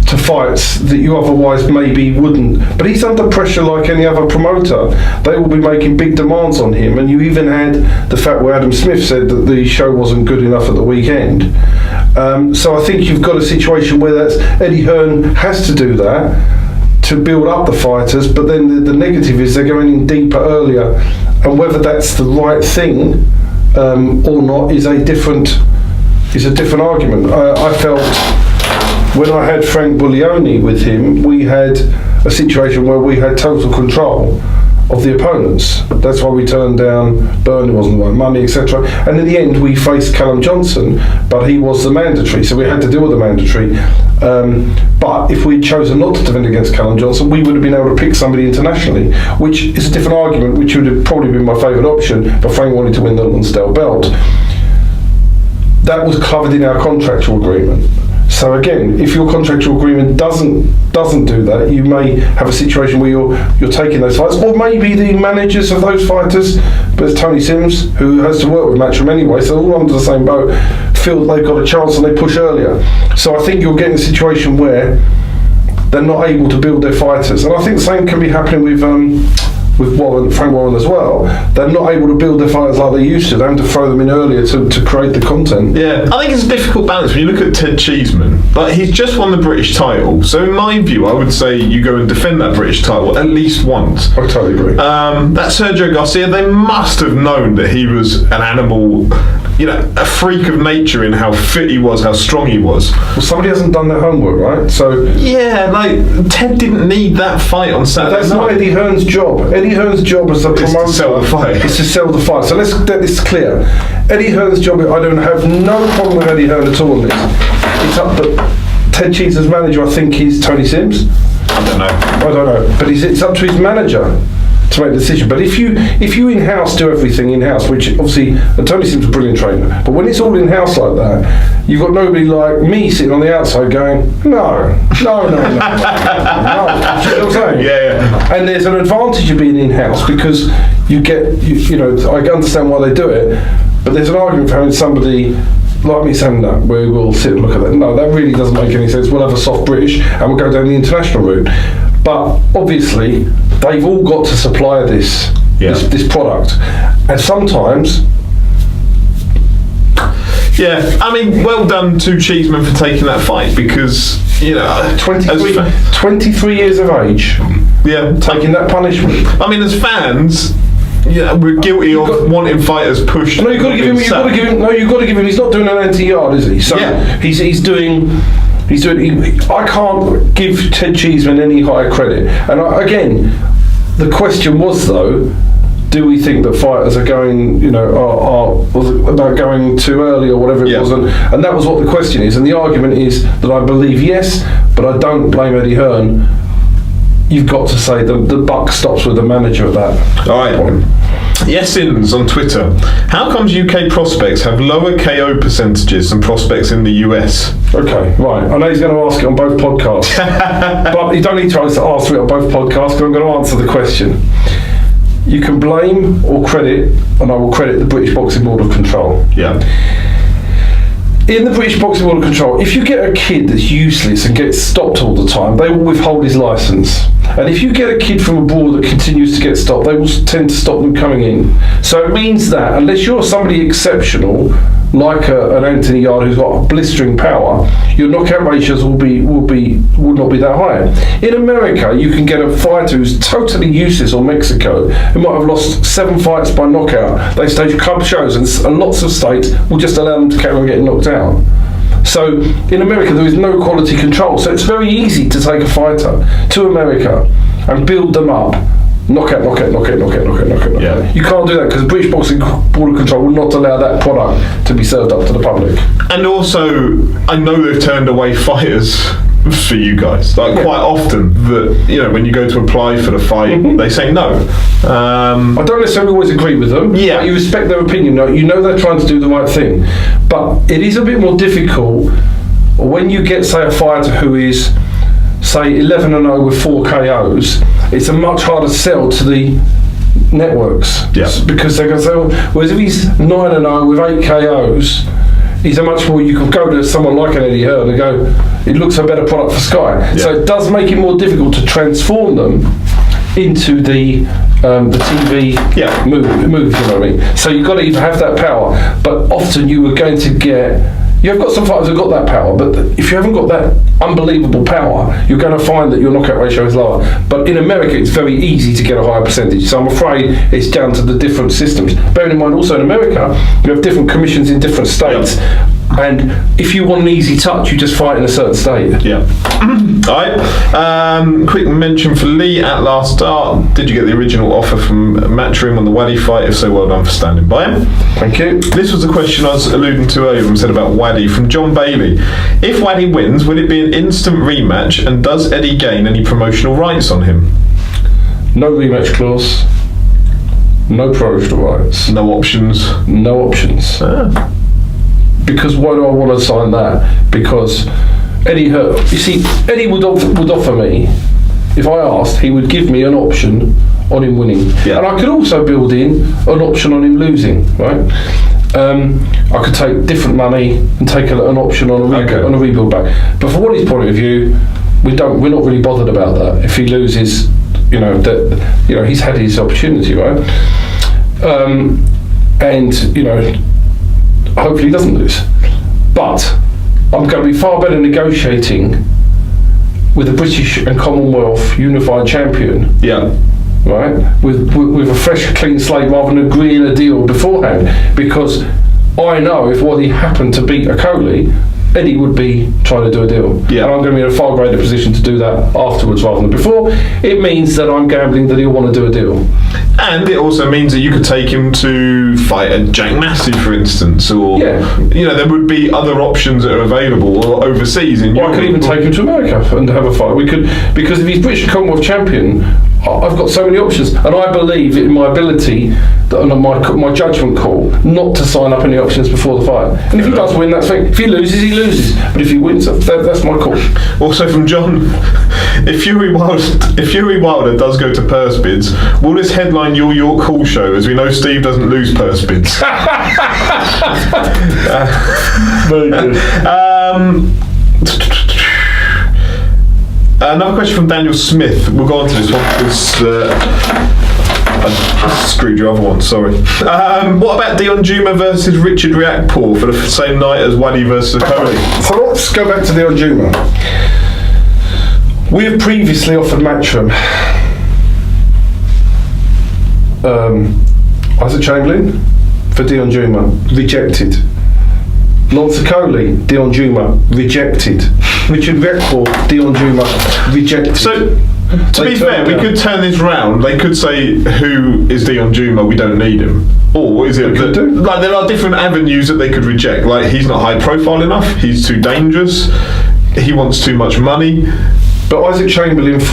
to fights that you otherwise maybe wouldn't. But he's under pressure like any other promoter. They will be making big demands on him, and you even had the fact where Adam Smith said that the show wasn't good enough at the weekend. So I think you've got a situation where that's Eddie Hearn has to do that to build up the fighters, but then the negative is they're going in deeper earlier, and whether that's the right thing or not is a different argument. I felt when I had Frank Buglioni with him, we had a situation where we had total control of the opponents. That's why we turned down Burnley, wasn't the right money, etc. And in the end, we faced Callum Johnson, but he was the mandatory, so we had to deal with the mandatory. But if we'd chosen not to defend against Callum Johnson, we would have been able to pick somebody internationally, which is a different argument, which would have probably been my favourite option, but Frank wanted to win the Lonsdale belt. That was covered in our contractual agreement. So again, if your contractual agreement doesn't do that, you may have a situation where you're taking those fights, or maybe the managers of those fighters, but it's Tony Sims, who has to work with Matchroom anyway, so all under the same boat, feel they've got a chance and they push earlier. So I think you're getting a situation where they're not able to build their fighters, and I think the same can be happening with Frank Warren as well. They're not able to build their fighters like they used to. They have to throw them in earlier to create the content. Yeah, I think it's a difficult balance when you look at Ted Cheeseman. Like, he's just won the British title, so in my view, I would say you go and defend that British title at least once. I totally agree. That Sergio Garcia, they must have known that he was an animal, a freak of nature in how fit he was, how strong he was. Well, somebody hasn't done their homework, right? So yeah, Ted didn't need that fight on Saturday. That's not Eddie Hearn's job. Eddie Hearn's job as a promoter is to sell the fight. So let's get this clear. Eddie Hearn's job, I don't have no problem with Eddie Hearn at all on this. It's up, but Ted Cheeseman's manager, I think, is Tony Sims. I don't know. But it's up to his manager to make the decision. But if you in-house do everything in-house, which obviously Tony Sims is a brilliant trainer, but when it's all in-house like that, you've got nobody like me sitting on the outside going, no. You know what I'm saying? Yeah. And there's an advantage of being in-house because you get, I understand why they do it, but there's an argument for having somebody like me saying that, where we'll sit and look at that. No, that really doesn't make any sense. We'll have a soft British and we'll go down the international route. But obviously, they've all got to supply this product, and sometimes. Yeah, I mean, well done to Cheeseman for taking that fight because 23 years of age. Yeah, taking that punishment. I mean, as fans. Yeah, we're guilty of wanting fighters pushed. No, you've got to give him. You've got to give him. He's not doing an anti-yard, is he? So he's doing. I can't give Ted Cheeseman any higher credit. And again, the question was though, do we think that fighters are going, are going too early or whatever it was? And that was what the question is. And the argument is that I believe yes, but I don't blame Eddie Hearn. You've got to say the buck stops with the manager at that. All right. Yesins on Twitter. How comes UK prospects have lower KO percentages than prospects in the US? Okay, right. I know he's going to ask it on both podcasts, but you don't need to answer it on both podcasts. But I'm going to answer the question. You can blame or credit, and I will credit the British Boxing Board of Control. Yeah. In the British Boxing Board of Control, if you get a kid that's useless and gets stopped all the time, they will withhold his licence. And if you get a kid from abroad that continues to get stopped, they will tend to stop them coming in. So it means that unless you're somebody exceptional, like an Anthony Yard who's got blistering power, your knockout ratios would not be that high. In America, you can get a fighter who's totally useless, or Mexico, who might have lost 7 fights by knockout. They stage club shows, and lots of states will just allow them to carry on getting knocked out. So in America, there is no quality control. So it's very easy to take a fighter to America and build them up knockout. Yeah. You can't do that because the British Boxing Board of Control will not allow that product to be served up to the public. And also, I know they've turned away fighters for you guys, quite often, that, you know, when you go to apply for the fight, they say no. I don't necessarily always agree with them. Yeah. But you respect their opinion. You know they're trying to do the right thing. But it is a bit more difficult when you get, say, a fighter who is, say, 11-0 with 4 KOs. It's a much harder sell to the networks. Yeah. Because they're going to say, whereas if he's 9-0 with 8 KOs, he's a much more, you can go to someone like an Eddie Hearn and go, it looks a better product for Sky. Yeah. So it does make it more difficult to transform them into the TV move, you know what I mean? So you've got to either have that power, but often you are going to get, you've got some fighters who've got that power, but if you haven't got that unbelievable power, you're going to find that your knockout ratio is lower. But in America, it's very easy to get a higher percentage. So I'm afraid it's down to the different systems. Bearing in mind, also in America, you have different commissions in different states. Yep. And if you want an easy touch, you just fight in a certain state. Yeah. Alright. Quick mention for Lee at last start. Did you get the original offer from Matchroom on the Wadi fight? If so, well done for standing by him. Thank you. This was the question I was alluding to earlier and said about Wadi from John Bailey. If Wadi wins, will it be an instant rematch, and does Eddie gain any promotional rights on him? No rematch clause. No promotional rights. No options. No options. Because why do I want to sign that? Because Eddie you see, Eddie would offer me, if I asked, he would give me an option on him winning. Yeah. And I could also build in an option on him losing, right? I could take different money and take an option on a rebuild back. But from Wadi's point of view, we're not really bothered about that. If he loses, he's had his opportunity, right? And hopefully he doesn't lose. But I'm going to be far better negotiating with a British and Commonwealth unified champion. Yeah. Right? With a fresh, clean slate rather than agreeing a deal beforehand. Because I know if Wadi happened to beat Okolie, Eddie would be trying to do a deal. Yeah. And I'm going to be in a far greater position to do that afterwards rather than before. It means that I'm gambling that he'll want to do a deal. And it also means that you could take him to fight a Jack Massey, for instance, or there would be other options that are available or overseas. I could even take him to America and have a fight. We could, because if he's British Commonwealth champion, I've got so many options, and I believe in my ability, my judgment call, not to sign up any options before the fight. And if he does win, that's fine. If he loses, he loses. But if he wins, that's my call. Also from John, if Fury Wilder does go to purse bids, will this headline your York Hall show? As we know, Steve doesn't lose purse bids. Very good. Another question from Daniel Smith. We'll go on to this one because I screwed your other one, sorry. What about Dillon Juma versus Richard Riakporhe for the same night as Wadi versus Okolie? So let's go back to Dillon Juma. We have previously offered Matchroom Isaac Chamberlain for Dillon Juma, rejected. Lance Okolie, Dillon Juma, rejected. Richard Riakporhe, Dillon Juma, rejected. So, to be fair, we could turn this round. They could say, who is Dillon Juma? We don't need him. Or is it that, there are different avenues that they could reject. Like, he's not high profile enough. He's too dangerous. He wants too much money. But Isaac Chamberlain you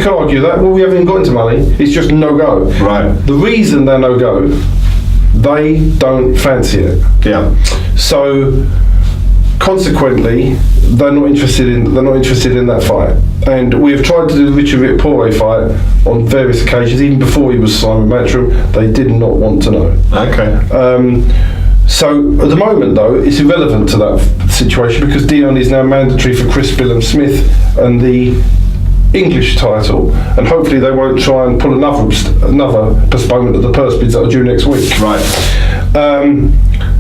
can argue that. Well, we haven't got into money. It's just no go. Right. The reason they're no go, they don't fancy it. Yeah. So consequently, they're not interested in that fight. And we have tried to do the Richard Riakporhe fight on various occasions, even before he was signed with Matchroom. They did not want to know. Okay. So at the moment, though, it's irrelevant to that situation because Dillon is now mandatory for Chris Billham-Smith and the English title, and hopefully they won't try and pull another postponement of the purse bids that are due next week. Right.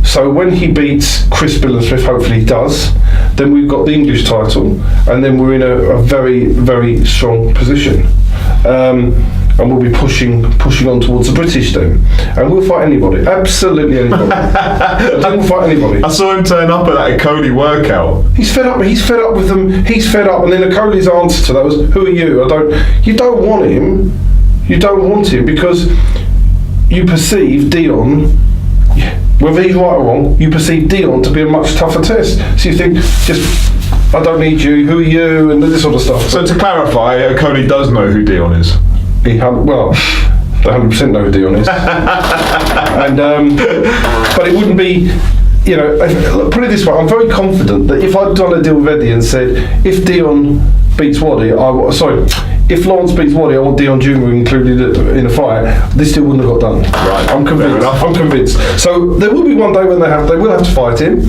So when he beats Chris Billham-Smith, hopefully he does, then we've got the English title, and then we're in a very, very strong position. And we'll be pushing on towards the British then. And we'll fight anybody. Absolutely anybody. We'll fight anybody. I saw him turn up at that Okolie workout. He's fed up with them. He's fed up. And then Okolie's answer to that was, who are you? You don't want him. You don't want him because you perceive Dillon, whether he's right or wrong, you perceive Dillon to be a much tougher test. So you think, I don't need you, who are you, and this sort of stuff. So to clarify, Okolie does know who Dillon is. They 100% know who Dillon is. But it wouldn't be, put it this way, I'm very confident that if I'd done a deal with Eddie and said, if Dillon beats Wadi, if Lawrence beats Wadi, I want Dillon Jr. included in a fight, this deal wouldn't have got done. Right. I'm convinced. So there will be one day when they will have to fight him,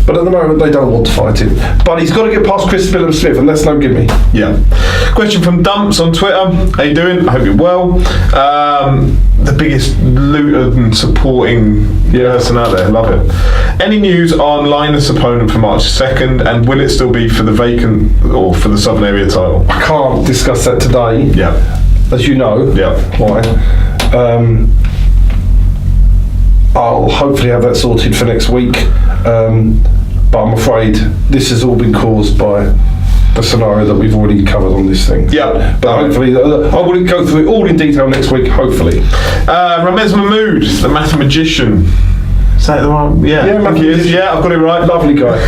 but at the moment they don't want to fight him. But he's got to get past Chris Smith, and that's no gimme. Yeah. Question from Dumps on Twitter. How you doing? I hope you're well. The biggest looter and supporting person out there. Love it. Any news on Linus' opponent for March 2nd, and will it still be for the vacant or for the Southern Area title? I can't discuss that today. Yeah. As you know. Yeah. Why? I'll hopefully have that sorted for next week. But I'm afraid this has all been caused by the scenario that we've already covered on this thing. Yeah. But hopefully, I will go through it all in detail next week, hopefully. Ramez Mahmood, the mathematician. Is that the one? Yeah, I think he is. Yeah, I've got it right. Lovely guy.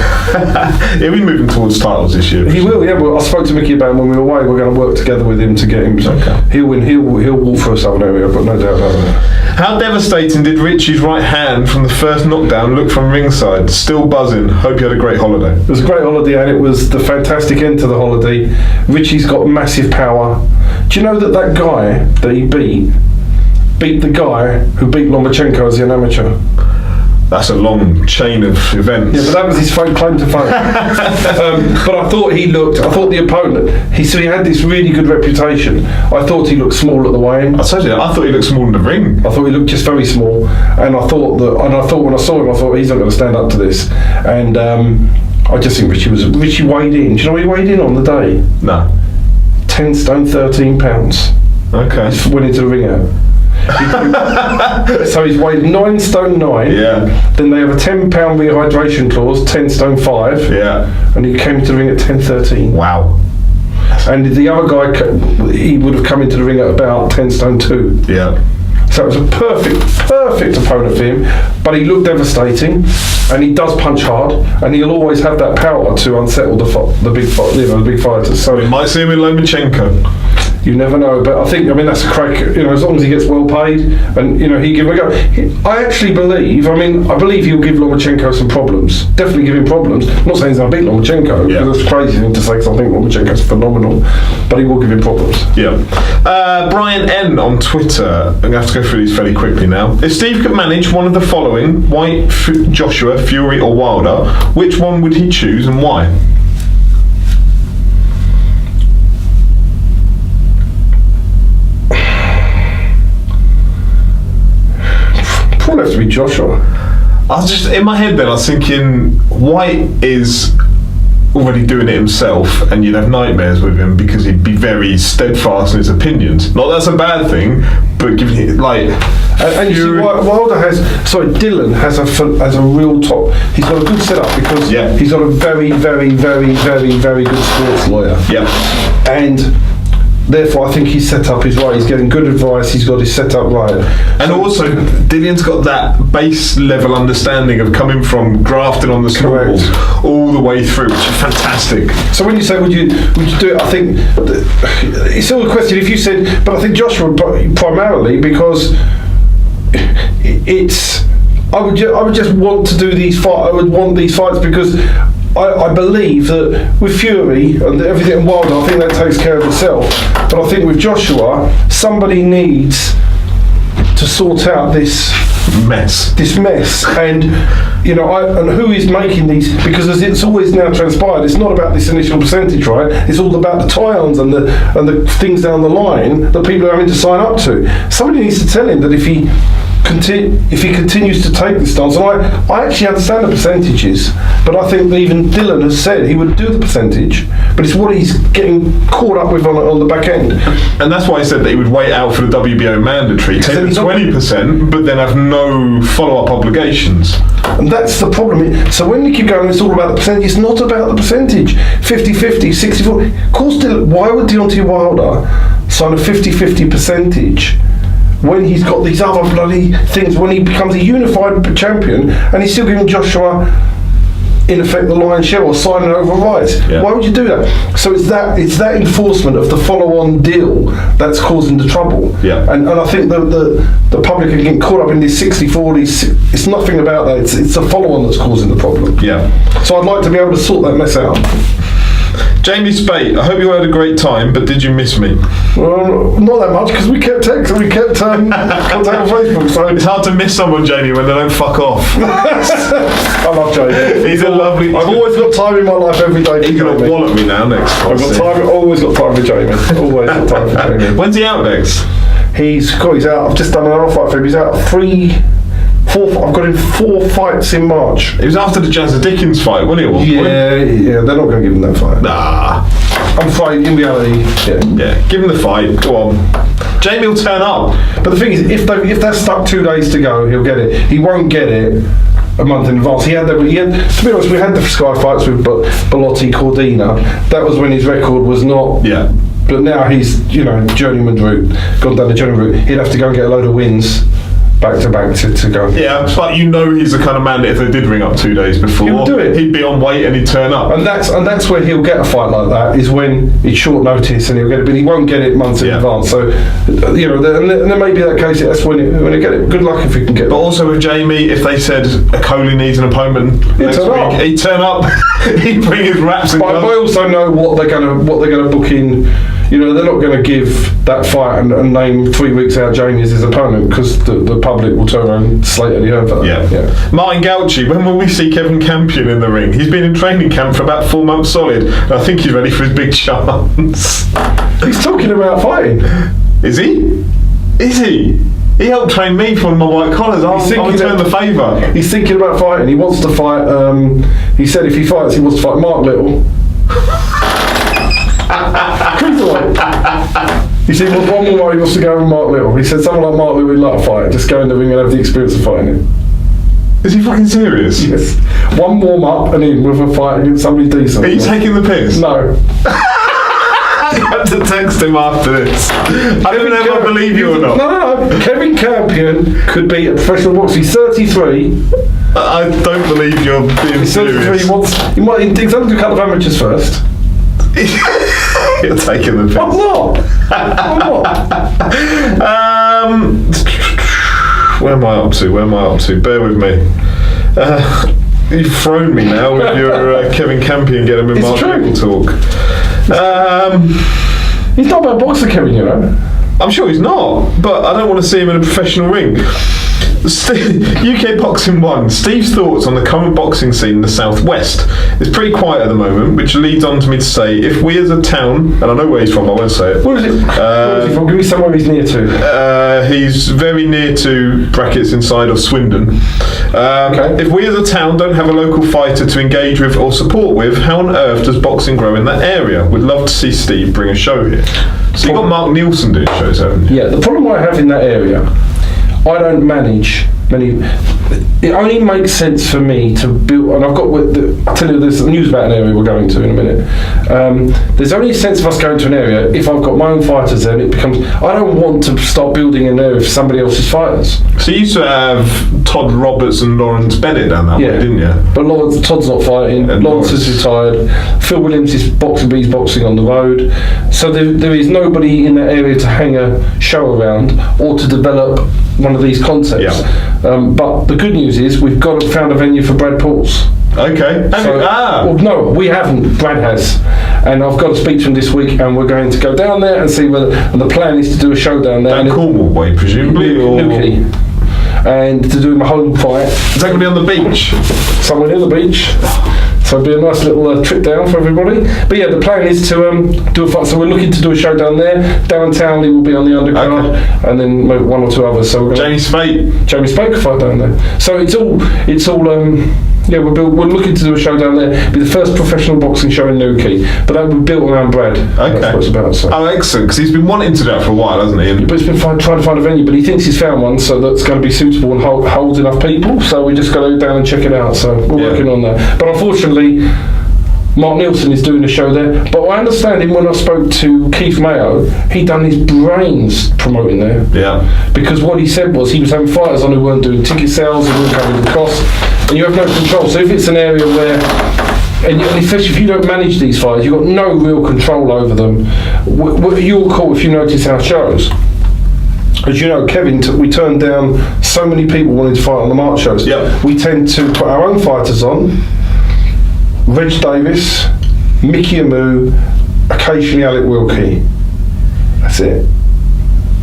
He'll be moving towards titles this year. He will, yeah. Well, I spoke to Mickey about him when we were away. We're going to work together with him to get him. Okay. He'll win. He'll walk through a Southern Area, but no doubt about that. How devastating did Richie's right hand from the first knockdown look from ringside? Still buzzing. Hope you had a great holiday. It was a great holiday, and it was the fantastic end to the holiday. Richie's got massive power. Do you know that guy that he beat the guy who beat Lomachenko as an amateur? That's a long chain of events. Yeah, but that was his claim to fame. But I thought the opponent, he had this really good reputation. I thought he looked small at the weigh-in. I told you, I thought he looked small in the ring. I thought he looked just very small, and I thought when I saw him, I thought he's not going to stand up to this. And I just think Richie weighed in. Do you know what he weighed in on the day? No. 10 stone, 13 pounds. Okay. He went into the ring out. So he's weighed 9 stone 9. Yeah. Then they have a £10 rehydration clause, 10 stone 5. Yeah. And he came to the ring at 10.13. Wow. And the other guy, he would have come into the ring at about 10 stone 2. Yeah. So it was a perfect opponent for him. But he looked devastating, and he does punch hard, and he'll always have that power to unsettle the big fighters. So we might see him in Lomachenko. You never know, but I mean, that's a crack. As long as he gets well paid, and he give him a go. I actually believe. I believe he'll give Lomachenko some problems. Definitely give him problems. I'm not saying he's going to beat Lomachenko, because that's crazy thing to say. Because I think Lomachenko's phenomenal, but he will give him problems. Yeah. Brian N on Twitter. I'm going to have to go through these fairly quickly now. If Steve could manage one of the following: White, Joshua, Fury, or Wilder, which one would he choose and why? Probably have to be Joshua. I was just in my head then. I was thinking White is already doing it himself, and you'd have nightmares with him because he'd be very steadfast in his opinions. Not that's a bad thing, but giving it and you see, Wilder Dillon has a real top. He's got a good setup because he's got a very, very, very, very, very good sports lawyer. Yeah, and therefore, I think his setup is right. He's getting good advice. He's got his setup right. And also, Dillon's got that base level understanding of coming from grafting on the smalls all the way through, which is fantastic. So when you say would you do it, I think it's all a question. If you said, but I think Joshua primarily because I would just want to do these fights. I would want these fights because I believe that with Fury and everything in Wilder, I think that takes care of itself. But I think with Joshua, somebody needs to sort out this mess, and and who is making these? Because as it's always now transpired, it's not about this initial percentage, right? It's all about the tie-ons and the things down the line that people are having to sign up to. Somebody needs to tell him that if he. he continues to take this stance, and I actually understand the percentages, but I think that even Dillon has said he would do the percentage, but it's what he's getting caught up with on the back end. And that's why he said that he would wait out for the WBO mandatory, take the 20%, but then have no follow-up obligations. And that's the problem. So when you keep going, it's all about the percentage. It's not about the percentage. 50-50, 60-40. Of course, why would Deontay Wilder sign a 50-50 percentage when he's got these other bloody things, when he becomes a unified champion and he's still giving Joshua, in effect, the lion's share or signing over rights? Yeah. Why would you do that? So it's that enforcement of the follow-on deal that's causing the trouble. Yeah. And I think the public are getting caught up in these 60-40. It's nothing about that. It's the follow-on that's causing the problem. Yeah. So I'd like to be able to sort that mess out. Jamie Speight, I hope you had a great time, but did you miss me? Well, not that much, because we kept texting, we kept contact on Facebook. So it's hard to miss someone, Jamie, when they don't fuck off. I love Jamie. He's a lovely. I've always got time in my life every day. He's going to wallet me now next time. I've got time. Always got time for Jamie. Always got time for Jamie. When's he out next? He's out. I've just done another fight for him. He's out 4. I've got him 4 fights in March. It was after the Jazza Dickens fight, wasn't it? At one point? Yeah, they're not going to give him that fight. Nah. I'm afraid, in reality, yeah. Give him the fight. Go on. Jamie will turn up. But the thing is, if they're stuck 2 days to go, he'll get it. He won't get it a month in advance. To be honest, we had the Sky fights with Bellotti, Cordina. That was when his record was not. Yeah. But now he's, journeyman route, gone down the journeyman route. He'd have to go and get a load of wins back to back to go. Yeah, but he's the kind of man that if they did ring up 2 days before, he'll do it. He'd be on weight and he'd turn up. And that's where he'll get a fight like that, is when it's short notice and he'll get it, but he won't get it months in advance. So, and there may be that case. That's when he get it. Good luck if he can get it. But also with Jamie, if they said Okolie needs an opponent next week, he'd turn up. He'd bring his wraps and But I also know what they're gonna book in. They're not going to give that fight and name 3 weeks out Jamie as his opponent, because the public will turn around and slate Eddie Hearn for that. Yeah. Martin Gauci, when will we see Kevin Campion in the ring? He's been in training camp for about 4 months solid, and I think he's ready for his big chance. He's talking about fighting. Is he? He helped train me for one of my white collars. I'll return the favour. He's thinking about fighting. He wants to fight. He said if he fights, he wants to fight Mark Little. He said, one more he wants to go with Mark Little. He said, someone like Mark Little would like to fight. Just go in the ring and have the experience of fighting him. Is he fucking serious? Yes. One warm up and in with a fight against somebody decent. Are you taking the piss? No. I have to text him after this. I don't know if I believe you or not. No. Kevin Campion could be a professional boxer. He's 33. I don't believe you're being serious. He's 33. He's going to do a couple of amateurs first. You're taking the piss. I'm not. Where am I up to? Bear with me. You've thrown me now with your Kevin Campion getting with Mark Little talk. He's not a bad boxer, Kevin, I'm sure he's not, but I don't want to see him in a professional ring. UK Boxing 1. Steve's thoughts on the current boxing scene in the southwest. It's pretty quiet at the moment, which leads on to me to say, if we as a town, and I know where he's from, I won't say it. Where is he from? Give me somewhere he's near to. He's very near to brackets inside of Swindon. If we as a town don't have a local fighter to engage with or support with, how on earth does boxing grow in that area? We'd love to see Steve bring a show here. So you've got Mark Nielsen doing shows, haven't you? Yeah, the problem I have in that area, I don't manage many. It only makes sense for me to build, and I've got. I'll tell you, there's news about an area we're going to in a minute. There's only a sense of us going to an area if I've got my own fighters there. And it becomes. I don't want to start building an area for somebody else's fighters. So you used to have Todd Roberts and Lawrence Bennett down that way, didn't you? But Todd's not fighting. And Lawrence is retired. Phil Williams is boxing, but he's boxing on the road. So there is nobody in that area to hang a show around or to develop one of these concepts. But the good news is we've found a venue for Brad Pauls. Okay. Well, no, we haven't. Brad has, and I've got to speak to him this week, and we're going to go down there and see whether. And the plan is to do a show down there. Down Cornwall way, presumably, or Newquay, and to do my home fight. Is that going to be on the beach? Somewhere near the beach. So it'll be a nice little trip down for everybody. But yeah, the plan is to do a fight. So we're looking to do a show down there. Darren Townley will be on the undercard, and then maybe one or two others. So we're Jamie Speight could fight down there. So it's all. Yeah, we're looking to do a show down there. It'll be the first professional boxing show in Newquay, but that will be built around Brad. Okay. That's what it's about. So. Oh, excellent, because he's been wanting to do that for a while, hasn't he? But he's been trying to find a venue, but he thinks he's found one, so that's going to be suitable and holds enough people. So we just got to go down and check it out. So we're working on that. But unfortunately, Mark Nielsen is doing a show there. But I understand him when I spoke to Keith Mayo, he done his brains promoting there. Yeah. Because what he said was he was having fighters on who weren't doing ticket sales and weren't covering the costs, and you have no control. So if it's an area where, and especially if you don't manage these fighters, you've got no real control over them. You'll call if you notice our shows. As you know, Kevin, we turned down so many people wanting to fight on the March shows. Yep. We tend to put our own fighters on. Reg Davis, Mickey Amu, occasionally Alec Wilkie. That's it.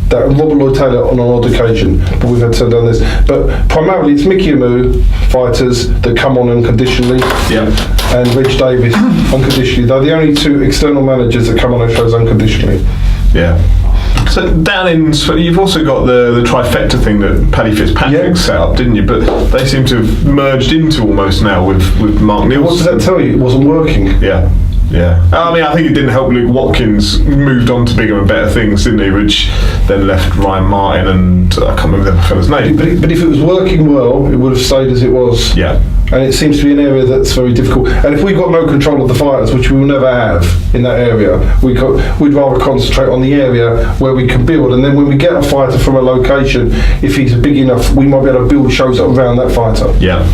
That and Robert Lloyd Taylor on an odd occasion, but we've had to turn down this. But primarily it's Mickey Amu fighters that come on unconditionally, and Reg Davis unconditionally. They're the only two external managers that come on our shows unconditionally. Yeah. So down in, you've also got the trifecta thing that Paddy Fitzpatrick set up, didn't you? But they seem to have merged into almost now with Mark Nielsen. What does that tell you? It wasn't working. Yeah. Yeah. I mean, I think it didn't help Luke Watkins moved on to bigger and better things, didn't he? Which then left Ryan Martin and I can't remember the fella's name. But if it was working well, it would have stayed as it was. Yeah. And it seems to be an area that's very difficult. And if we've got no control of the fighters, which we will never have in that area, we'd rather concentrate on the area where we can build. And then when we get a fighter from a location, if he's big enough, we might be able to build shows around that fighter. Yeah.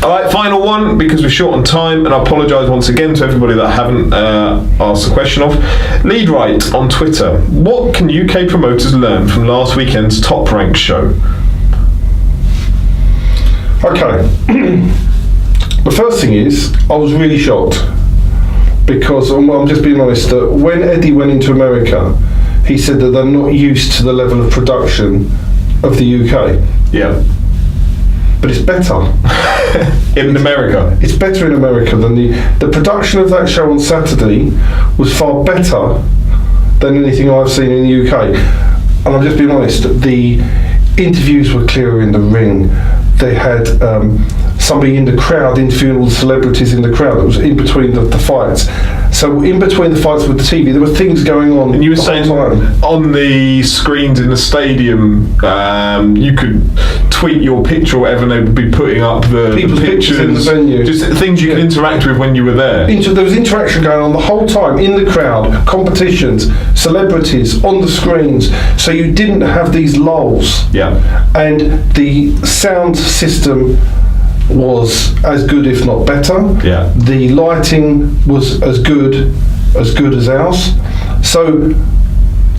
All right, final one, because we're short on time, and I apologise once again to everybody that I haven't asked the question of. Lead Right on Twitter. What can UK promoters learn from last weekend's Top Rank show? Okay. The first thing is, I was really shocked because, I'm just being honest, that when Eddie went into America, he said that they're not used to the level of production of the UK. Yeah. But it's better. In America? It's better in America than the production of that show on Saturday was far better than anything I've seen in the UK. And I'm just being honest, the interviews were clearer in the ring. They had somebody in the crowd interviewing all the celebrities in the crowd that was in between the fights. So in between the fights with the TV, there were things going on. And you were saying on the screens in the stadium, you could tweet your picture or whatever, and they would be putting up the pictures in the venue. Just things you could interact with when you were there. There was interaction going on the whole time in the crowd, competitions, celebrities on the screens. So you didn't have these lulls. Yeah. And the sound system was as good, if not better. Yeah. The lighting was as good as ours. So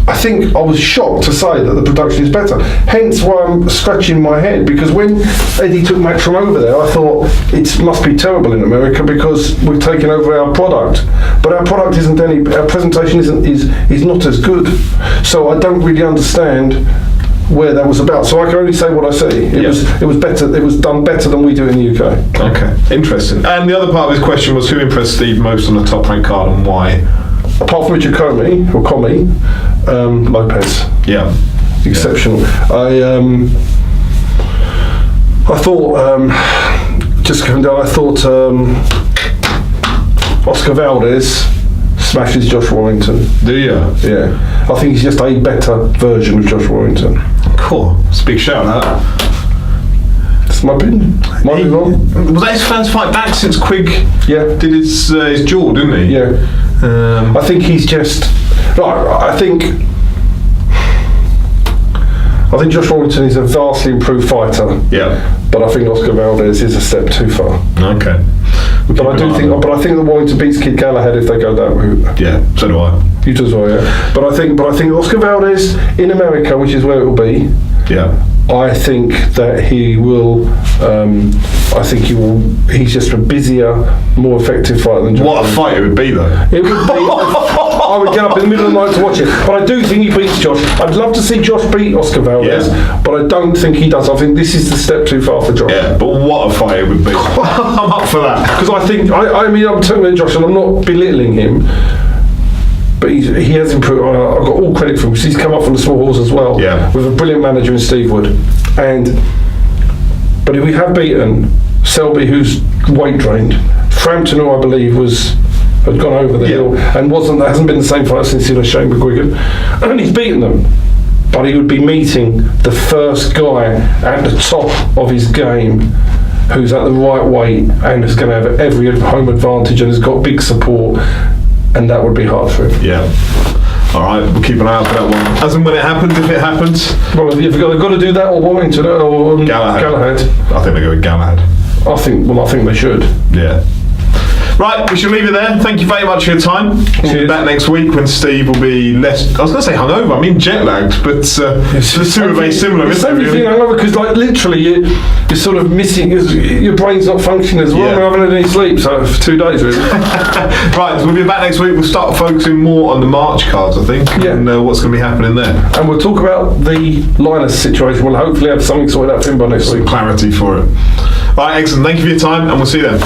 I think I was shocked to say that the production is better. Hence why I'm scratching my head, because when Eddie took Matchroom over there, I thought it must be terrible in America because we've taken over our product. But our product our presentation is not as good. So I don't really understand where that was about. So I can only say what I see. It was better. It was done better than we do in the UK. Okay, interesting. And the other part of his question was, who impressed Steve most on the Top Rank card and why? Apart from Richard Commey, Lopez. Yeah. Exceptional. Yeah. I thought, just coming down, I thought Oscar Valdez smashes Josh Warrington. Do you? Yeah. I think he's just a better version of Josh Warrington. Cool. It's a big shout out. That's my opinion. Might be wrong. Was that his first fight back since Quigg did his jaw, didn't he? Yeah. I think he's just... I think Josh Warrington is a vastly improved fighter. Yeah. But I think Oscar Valdez is a step too far. Okay. But I think that Warrington beats Kid Galahad if they go that route. Yeah, so do I. You do as well, yeah. But I think Oscar Valdez in America, which is where it will be, I think that he will. I think he will. He's just a busier, more effective fighter than Josh. What a fight it would be, though. It would be. I would get up in the middle of the night to watch it. But I do think he beats Josh. I'd love to see Josh beat Oscar Valdez, but I don't think he does. I think this is the step too far for Josh. Yeah, but what a fight it would be. I'm up for that. Because I think, I mean, I'm talking about Josh and I'm not belittling him, but he has improved. I've got all credit for him because he's come up from the small halls as well, with a brilliant manager in Steve Wood. But we have beaten Selby, who's weight drained, Frampton, who I believe had gone over the hill and hasn't been the same fighter since he had Shane McGuigan, and he's beaten them. But he would be meeting the first guy at the top of his game, who's at the right weight and is going to have every home advantage and has got big support, and that would be hard for him. Yeah. All right, we'll keep an eye out for that one. As and when it happens, if it happens. Well, have they've got to do that or Warrington or Galahad? I think they go with Galahad. I think they should. Yeah. Right, we should leave it there. Thank you very much for your time. We'll be back next week when Steve will be less. I was going to say hungover. I mean jet lagged, but the two are very similar. It's everything hungover because, like, literally, you're sort of missing. Your brain's not functioning as well. I haven't had any sleep, so for 2 days really. Right, so we'll be back next week. We'll start focusing more on the March cards, I think, and what's going to be happening there. And we'll talk about the Linus situation. We'll hopefully have something sorted out for him by next week. Clarity for it. Right, excellent. Thank you for your time, and we'll see you then.